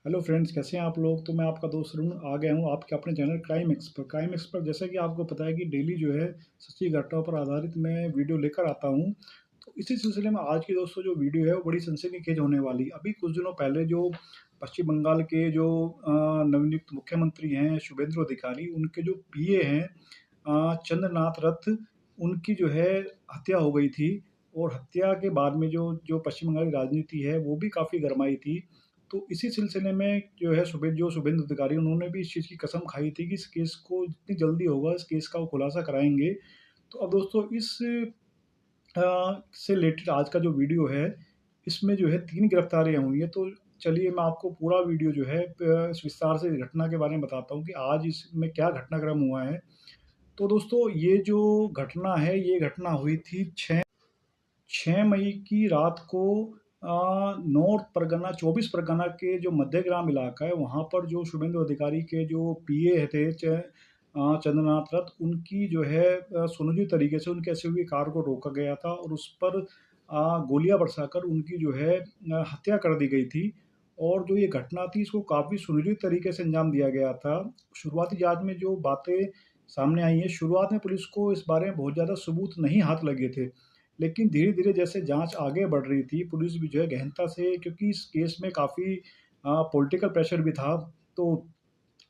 Hello friends, कैसे हैं आप लोग। तो मैं आपका दोस्त अरुण आ गया हूँ आपके अपने चैनल क्राइम एक्स पर। जैसा कि आपको पता है कि डेली जो है सच्ची घटनाओं पर आधारित मैं वीडियो लेकर आता हूँ। तो इसी सिलसिले में आज की दोस्तों जो वीडियो है वो बड़ी सनसनीखेज होने वाली। अभी कुछ दिनों पहले जो पश्चिम बंगाल के जो नवनियुक्त मुख्यमंत्री हैं शुभेंदु अधिकारी, उनके जो पीए हैं चंद्रनाथ रथ, उनकी जो है हत्या हो गई थी। और हत्या के बाद में जो जो पश्चिम बंगाल की राजनीति है वो भी काफ़ी गरमाई थी। तो इसी सिलसिले में जो है शुभेंदु अधिकारी, उन्होंने भी इस चीज़ की कसम खाई थी कि इस केस को जितनी जल्दी होगा इस केस का वो खुलासा कराएँगे। तो अब दोस्तों इस से रिलेटेड आज का जो वीडियो है, इसमें जो है 3 गिरफ्तारियाँ हुई हैं। तो चलिए मैं आपको पूरा वीडियो जो है इस विस्तार से घटना के बारे में बताता हूँ कि आज इसमें क्या घटनाक्रम हुआ है। तो दोस्तों ये जो घटना है, ये घटना हुई थी 6 मई की रात को नॉर्थ परगना 24 परगना के जो मध्यग्राम इलाका है, वहाँ पर जो शुभेंदु अधिकारी के जो पीए थे चंद्रनाथ रथ, उनकी जो है सुनियोजित तरीके से उनके एसयूवी कार को रोका गया था और उस पर गोलियाँ बरसाकर उनकी जो है हत्या कर दी गई थी। और जो ये घटना थी इसको काफ़ी सुनियोजित तरीके से अंजाम दिया गया था। शुरुआती जाँच में जो बातें सामने आई हैं, शुरुआत में पुलिस को इस बारे में बहुत ज़्यादा सबूत नहीं हाथ लगे थे। लेकिन धीरे-धीरे जैसे जाँच आगे बढ़ रही थी, पुलिस भी जो है गहनता से, क्योंकि इस केस में काफ़ी पॉलिटिकल प्रेशर भी था। तो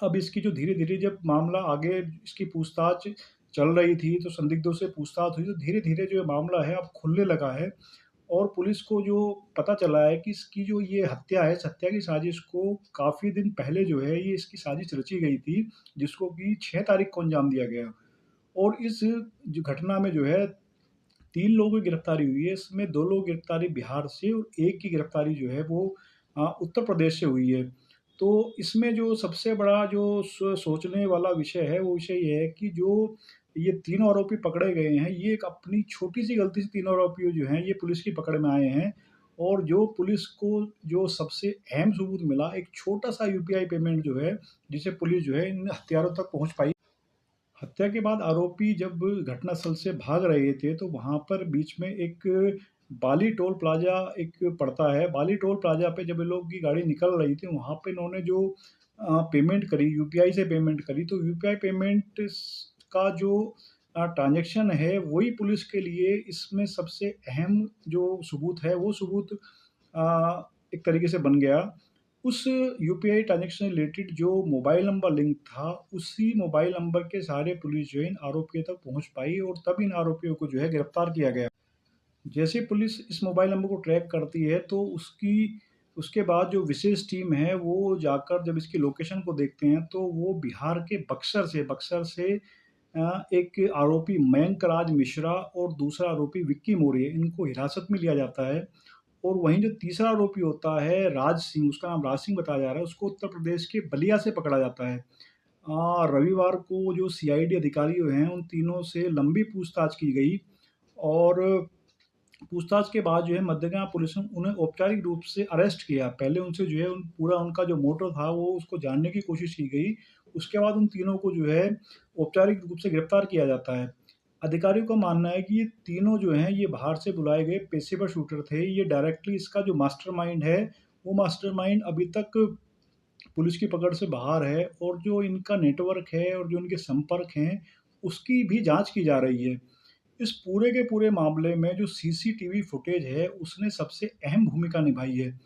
अब इसकी जो धीरे-धीरे जब मामला आगे इसकी पूछताछ चल रही थी, तो संदिग्धों से पूछताछ हुई, तो धीरे-धीरे जो ये मामला है अब खुलने लगा है। और पुलिस को जो पता चला है कि इसकी जो ये हत्या है, इस हत्या की साजिश को काफ़ी दिन पहले जो है ये इसकी साजिश रची गई थी, जिसको कि 6 तारीख को अंजाम दिया गया। और इस जो घटना में जो है 3 लोगों की गिरफ्तारी हुई है। इसमें 2 लोग गिरफ्तारी बिहार से और 1 की गिरफ्तारी जो है वो उत्तर प्रदेश से हुई है। तो इसमें जो सबसे बड़ा जो सोचने वाला विषय है, वो विषय ये है कि जो ये तीनों आरोपी पकड़े गए हैं, ये एक अपनी छोटी-सी गलती से तीनों आरोपी जो हैं, ये पुलिस की पकड़ में आए हैं। और जो पुलिस को जो सबसे अहम सबूत मिला, एक छोटा-सा यूपीआई पेमेंट जो है, जिसे पुलिस जो है इन हत्यारों तक पहुँच पाई। हत्या के बाद आरोपी जब घटनास्थल से भाग रहे थे, तो वहाँ पर बीच में एक बाली टोल प्लाज़ा एक पड़ता है। बाली टोल प्लाज़ा पे जब ये लोग की गाड़ी निकल रही थी, वहाँ पे इन्होंने जो पेमेंट करी, यूपीआई से पेमेंट करी, तो यूपीआई पेमेंट का जो ट्रांज़ैक्शन है, वही पुलिस के लिए इसमें सबसे अहम जो सबूत है, वो सबूत एक तरीके से बन गया। उस यूपीआई ट्रांज़ैक्शन से रिलेटेड जो मोबाइल नंबर लिंक था, उसी मोबाइल नंबर के सहारे पुलिस जो है इन आरोपियों तक पहुँच पाई और तब इन आरोपियों को जो है गिरफ्तार किया गया। जैसे ही पुलिस इस मोबाइल नंबर को ट्रैक करती है, तो उसके बाद जो विशेष टीम है वो जाकर जब इसकी लोकेशन को देखते हैं, तो वो बिहार के बक्सर से एक आरोपी मयंक राज मिश्रा और दूसरा आरोपी विक्की मौर्य, इनको हिरासत में लिया जाता है। और वहीं जो तीसरा आरोपी होता है राज सिंह, उसका नाम राज सिंह बताया जा रहा है, उसको उत्तर प्रदेश के बलिया से पकड़ा जाता है। रविवार को जो सीआईडी अधिकारी जो हैं, उन तीनों से लंबी पूछताछ की गई। और पूछताछ के बाद जो है मध्यगांव पुलिस ने उन्हें औपचारिक रूप से अरेस्ट किया। पहले उनसे जो है पूरा उनका जो मोटिव था वो उसको जानने की कोशिश की गई। उसके बाद उन तीनों को जो है औपचारिक रूप से गिरफ्तार किया जाता है। अधिकारियों का मानना है कि ये तीनों जो हैं ये बाहर से बुलाए गए पेशेवर शूटर थे। ये डायरेक्टली इसका जो मास्टरमाइंड है, वो मास्टरमाइंड अभी तक पुलिस की पकड़ से बाहर है। और जो इनका नेटवर्क है और जो इनके संपर्क हैं, उसकी भी जाँच की जा रही है। इस पूरे के पूरे मामले में जो सीसीटीवी फुटेज है, उसने सबसे अहम भूमिका निभाई है।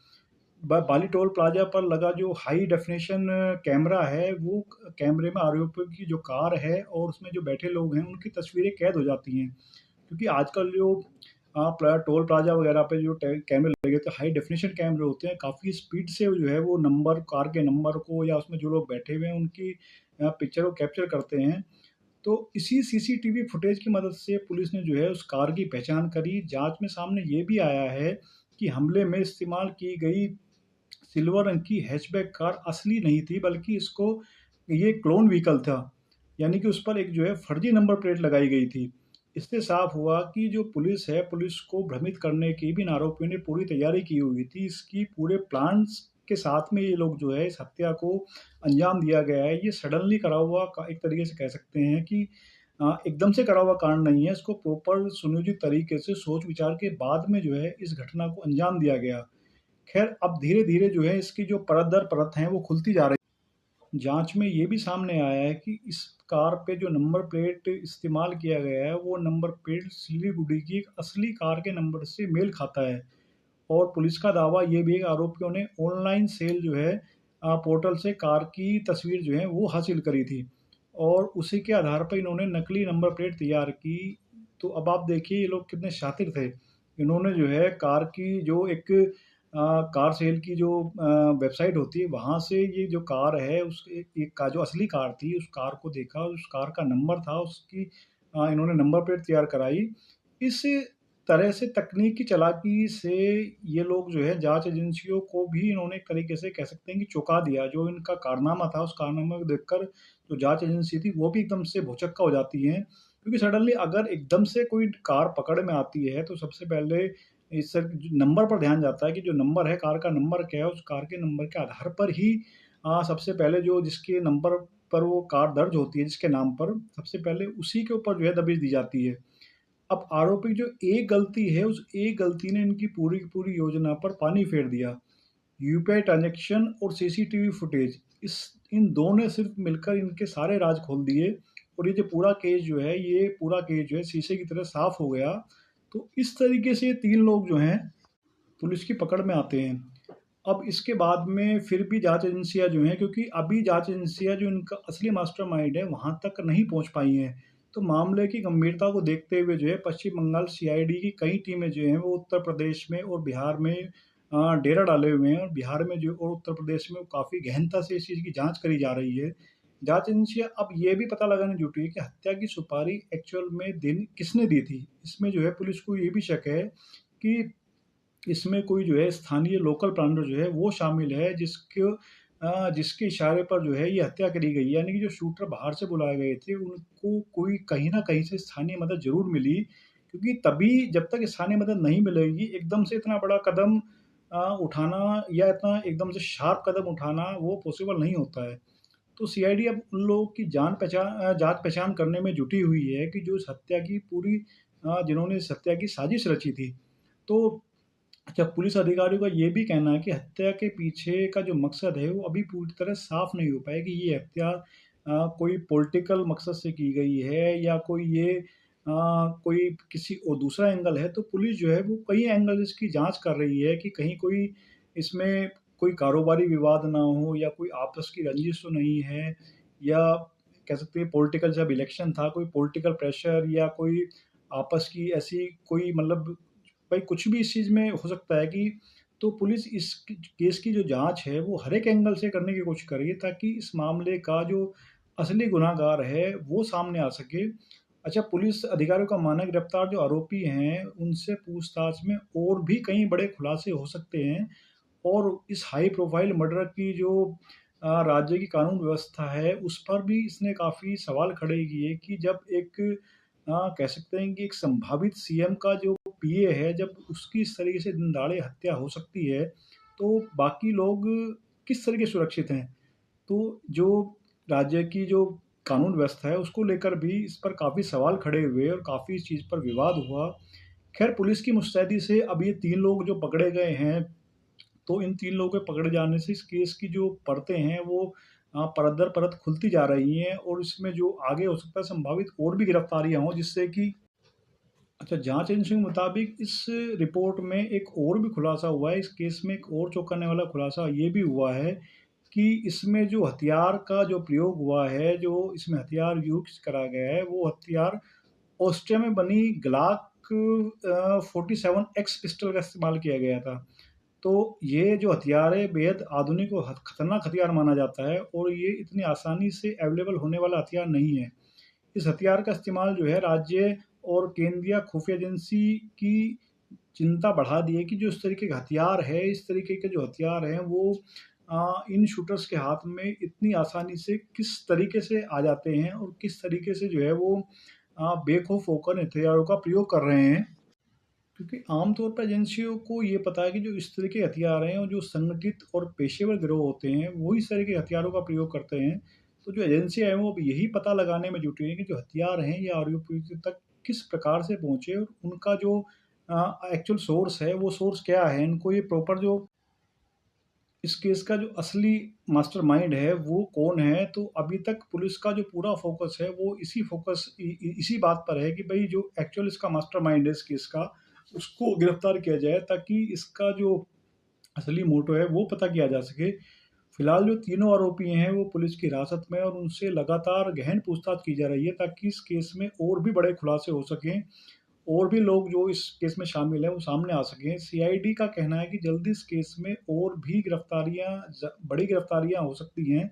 ब बाली टोल प्लाज़ा पर लगा जो हाई डेफ़िनेशन कैमरा है, वो कैमरे में आरोपियों की जो कार है और उसमें जो बैठे लोग हैं, उनकी तस्वीरें कैद हो जाती हैं। क्योंकि आजकल जो टोल प्लाज़ा वगैरह पे जो टे कैमरे लगे थे, हाई डेफ़िनेशन कैमरे होते हैं, काफ़ी स्पीड से जो है वो नंबर, कार के नंबर को या उसमें जो लोग बैठे हुए हैं, उनकी पिक्चर को कैप्चर करते हैं। तो इसी सीसीटीवी फुटेज की मदद से पुलिस ने जो है उस कार की पहचान करी। जाँच में सामने ये भी आया है कि हमले में इस्तेमाल की गई सिल्वर रंग की हैचबैक कार असली नहीं थी, बल्कि इसको ये क्लोन व्हीकल था। यानी कि उस पर एक जो है फर्जी नंबर प्लेट लगाई गई थी। इससे साफ हुआ कि जो पुलिस है, पुलिस को भ्रमित करने की भी इन आरोपियों ने पूरी तैयारी की हुई थी। इसकी पूरे प्लान्स के साथ में ये लोग जो है इस हत्या को अंजाम दिया गया है। ये सडनली करा हुआ का एक तरीके से कह सकते हैं कि एकदम से करा हुआ कांड नहीं है। इसको प्रॉपर सुनियोजित तरीके से सोच-विचार के बाद में जो है इस घटना को अंजाम दिया गया। खैर अब धीरे-धीरे जो है इसकी जो परत दर परत हैं वो खुलती जा रही है। जाँच में ये भी सामने आया है कि इस कार पे जो नंबर प्लेट इस्तेमाल किया गया है, वो नंबर प्लेट सिलीगुड़ी की एक असली कार के नंबर से मेल खाता है। और पुलिस का दावा ये भी है कि आरोपियों ने ऑनलाइन सेल जो है पोर्टल से कार की तस्वीर जो है वो हासिल करी थी और उसी के आधार पर इन्होंने नकली नंबर प्लेट तैयार की। तो अब आप देखिए ये लोग कितने शातिर थे। इन्होंने जो है कार की जो एक कार सेल की जो वेबसाइट होती है वहाँ से ये जो कार है उस एक का जो असली कार थी उस कार को देखा, उस कार का नंबर था उसकी इन्होंने नंबर प्लेट तैयार कराई। इस तरह से तकनीकी चालाकी से ये लोग जो है जाँच एजेंसियों को भी इन्होंने एक तरीके से कह सकते हैं कि चौंका दिया। जो इनका कारनामा था, उस कारनामे को देखकर जो जाँच एजेंसी थी, वो भी एकदम से भौचक्का हो जाती हैं। क्योंकि सडनली अगर एकदम से कोई कार पकड़ में आती है, तो सबसे पहले इस नंबर पर ध्यान जाता है कि जो नंबर है, कार का नंबर क्या है, उस कार के नंबर के आधार पर ही सबसे पहले जो जिसके नंबर पर वो कार दर्ज होती है, जिसके नाम पर, सबसे पहले उसी के ऊपर जो है दबिश दी जाती है। अब आरोपी जो एक गलती है, उस एक गलती ने इनकी पूरी की पूरी योजना पर पानी फेर दिया। यूपीआई ट्रांज़ैक्शन और सीसीटीवी फुटेज इस इन 2 ने सिर्फ़ मिलकर इनके सारे राज़ खोल दिए और ये जो पूरा केस जो है, ये पूरा केस जो है शीशे की तरह साफ़ हो गया। तो इस तरीके से 3 लोग जो हैं, पुलिस की पकड़ में आते हैं। अब इसके बाद में फिर भी जाँच एजेंसियाँ जो हैं क्योंकि अभी जाँच एजेंसियाँ जो इनका असली मास्टरमाइंड है, वहाँ तक नहीं पहुँच पाई हैं। तो मामले की गंभीरता को देखते हुए जो है पश्चिम बंगाल सीआईडी की कई टीमें जो हैं वो उत्तर प्रदेश में और बिहार में डेरा डाले हुए हैं और बिहार में जो और उत्तर प्रदेश में काफ़ी गहनता से इस चीज़ की जाँच करी जा रही है। जाँच एजेंसियाँ अब ये भी पता लगाने जुटी है कि हत्या की सुपारी एक्चुअल में देनी किसने दी थी? इसमें जो है पुलिस को ये भी शक है कि इसमें कोई जो है स्थानीय लोकल प्लानर जो है वो शामिल है जिसके इशारे पर जो है ये हत्या करी गई। यानी कि जो शूटर बाहर से बुलाए गए थे उनको कोई कहीं न कहीं से स्थानीय मदद ज़रूर मिली क्योंकि तभी जब तक स्थानीय मदद नहीं मिलेगी एकदम से इतना बड़ा कदम उठाना या इतना एकदम से शार्प कदम उठाना वो पॉसिबल नहीं होता है। तो सीआईडी अब उन लोगों की जाँच-पहचान करने में जुटी हुई है कि जो इस हत्या की पूरी जिन्होंने इस हत्या की साजिश रची थी। तो अच्छा, पुलिस अधिकारियों का ये भी कहना है कि हत्या के पीछे का जो मकसद है, वो अभी पूरी तरह साफ़ नहीं हो पाया कि ये हत्या कोई पॉलिटिकल मकसद से की गई है या कोई किसी और दूसरा एंगल है। तो पुलिस जो है वो कई एंगल इसकी जाँच कर रही है कि कहीं कोई इसमें कोई कारोबारी विवाद ना हो या कोई आपस की रंजिश तो नहीं है या कह सकते हैं पॉलिटिकल जब इलेक्शन था, कोई पॉलिटिकल प्रेशर या कोई आपस की ऐसी कोई मतलब भाई कुछ भी इस चीज़ में हो सकता है कि तो पुलिस इस केस की जो जाँच है वो हर एक एंगल से करने की कोशिश कर रही है ताकि इस मामले का जो असली गुनाहगार है वो सामने आ सके। अच्छा, पुलिस अधिकारियों का मानना है गिरफ्तार जो आरोपी हैं उनसे पूछताछ में और भी कई बड़े खुलासे हो सकते हैं और इस हाई प्रोफ़ाइल मर्डर की जो राज्य की कानून व्यवस्था है, उस पर भी इसने काफ़ी सवाल खड़े किए कि जब एक कह सकते हैं कि एक संभावित सीएम का जो पीए है, जब उसकी इस तरीके से दिन-दहाड़े हत्या हो सकती है, तो बाकी लोग किस तरीके सुरक्षित हैं? तो जो राज्य की जो कानून व्यवस्था है, उसको लेकर भी इस पर काफ़ी सवाल खड़े हुए और काफ़ी इस चीज़ पर विवाद हुआ। खैर पुलिस की मुस्तैदी से अब ये 3 लोग जो पकड़े गए हैं तो इन 3 लोगों के पकड़े जाने से इस केस की जो परतें हैं वो परत दर परत खुलती जा रही हैं और इसमें जो आगे हो सकता है संभावित और भी गिरफ्तारियाँ हों जिससे कि अच्छा, जाँच एजेंसी के मुताबिक इस रिपोर्ट में एक और भी खुलासा हुआ है, इस केस में एक और चौंकाने वाला खुलासा ये भी हुआ है कि इसमें जो हथियार का जो प्रयोग हुआ है, जो इसमें हथियार यूज़ करा गया है, वो हथियार ऑस्ट्रिया में बनी ग्लाक 47X पिस्टल का इस्तेमाल किया गया था। तो ये जो हथियार है बेहद आधुनिक और खतरनाक हथियार माना जाता है और ये इतनी आसानी से अवेलेबल होने वाला हथियार नहीं है। इस हथियार का इस्तेमाल जो है राज्य और केंद्रीय खुफिया एजेंसी की चिंता बढ़ा दी है कि जो इस तरीके का हथियार है, इस तरीके के जो हथियार हैं वो इन शूटर्स के हाथ में इतनी आसानी से किस तरीके से आ जाते हैं और किस तरीके से जो है वो बेखौफ होकर हथियारों का प्रयोग कर रहे हैं। क्योंकि आम तौर पर एजेंसियों को ये पता है कि जो इस तरह के हथियार हैं और जो संगठित और पेशेवर गिरोह होते हैं, वो इस तरह के हथियारों का प्रयोग करते हैं। तो जो एजेंसियाँ हैं, वो अब यही पता लगाने में जुटी हैं कि जो हथियार हैं, ये आरोपी तक किस प्रकार से पहुँचे और उनका जो एक्चुअल सोर्स है, वो सोर्स क्या है? इनको ये प्रॉपर जो इस केस का जो असली मास्टरमाइंड है वो कौन है। तो अभी तक पुलिस का जो पूरा फ़ोकस है वो इसी बात पर है कि भई जो एक्चुअल इसका मास्टरमाइंड है इस केस का, उसको गिरफ्तार किया जाए ताकि इसका जो असली मोटो है वो पता किया जा सके। फिलहाल जो तीनों आरोपी हैं वो पुलिस की हिरासत में और उनसे लगातार गहन पूछताछ की जा रही है ताकि इस केस में और भी बड़े खुलासे हो सकें, और भी लोग जो इस केस में शामिल हैं वो सामने आ सकें। सीआईडी का कहना है कि जल्दी इस केस में और भी बड़ी गिरफ्तारियां हो सकती हैं,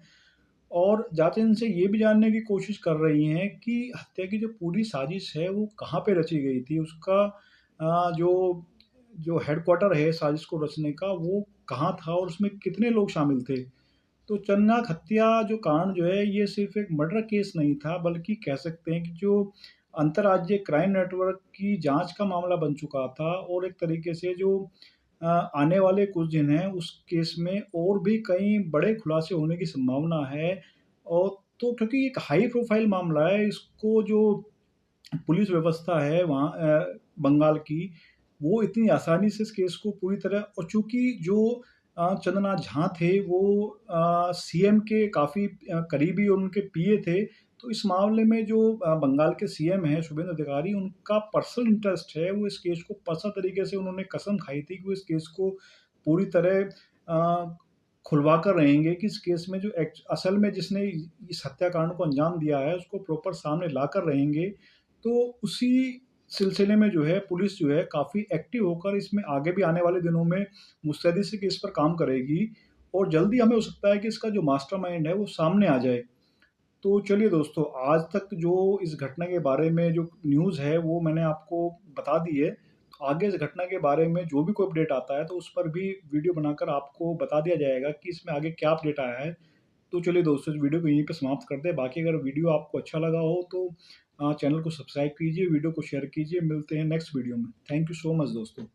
और जांच एजेंसी ये भी जानने की कोशिश कर रही हैं कि हत्या की जो पूरी साजिश है वो कहाँ पे रची गई थी, उसका जो जो हेडक्वार्टर है साजिश को रचने का वो कहाँ था और उसमें कितने लोग शामिल थे। तो चन्नाक हत्या जो कांड जो है ये सिर्फ एक मर्डर केस नहीं था, बल्कि कह सकते हैं कि जो अंतर्राज्यीय क्राइम नेटवर्क की जांच का मामला बन चुका था, और एक तरीके से जो आने वाले कुछ दिन हैं उस केस में और भी कई बड़े खुलासे होने की संभावना है। और तो क्योंकि एक हाई प्रोफाइल मामला है, इसको जो पुलिस व्यवस्था है वहाँ बंगाल की, वो इतनी आसानी से इस केस को पूरी तरह, और चूँकि जो चंद्रनाथ झा थे वो सीएम के काफ़ी करीबी और उनके पीए थे, तो इस मामले में जो बंगाल के सीएम हैं शुभेंदु अधिकारी, उनका पर्सनल इंटरेस्ट है, वो इस केस को पर्सनल तरीके से उन्होंने कसम खाई थी कि वो इस केस को पूरी तरह खुलवा कर रहेंगे कि इस केस में जो असल में जिसने इस हत्याकांड को अंजाम दिया है उसको प्रॉपर सामने लाकर रहेंगे। तो उसी सिलसिले में जो है पुलिस जो है काफ़ी एक्टिव होकर इसमें आगे भी आने वाले दिनों में मुस्तैदी से केस पर काम करेगी, और जल्दी हमें हो सकता है कि इसका जो मास्टरमाइंड है वो सामने आ जाए। तो चलिए दोस्तों, आज तक जो इस घटना के बारे में जो न्यूज़ है वो मैंने आपको बता दी है। तो आगे इस घटना के बारे में जो भी कोई अपडेट आता है तो उस पर भी वीडियो बनाकर आपको बता दिया जाएगा कि इसमें आगे क्या अपडेट आया है। तो चलिए दोस्तों, इस वीडियो को यहीं पे समाप्त करते हैं। बाकी अगर वीडियो आपको अच्छा लगा हो तो चैनल को सब्सक्राइब कीजिए, वीडियो को शेयर कीजिए। मिलते हैं नेक्स्ट वीडियो में। थैंक यू सो मच दोस्तों।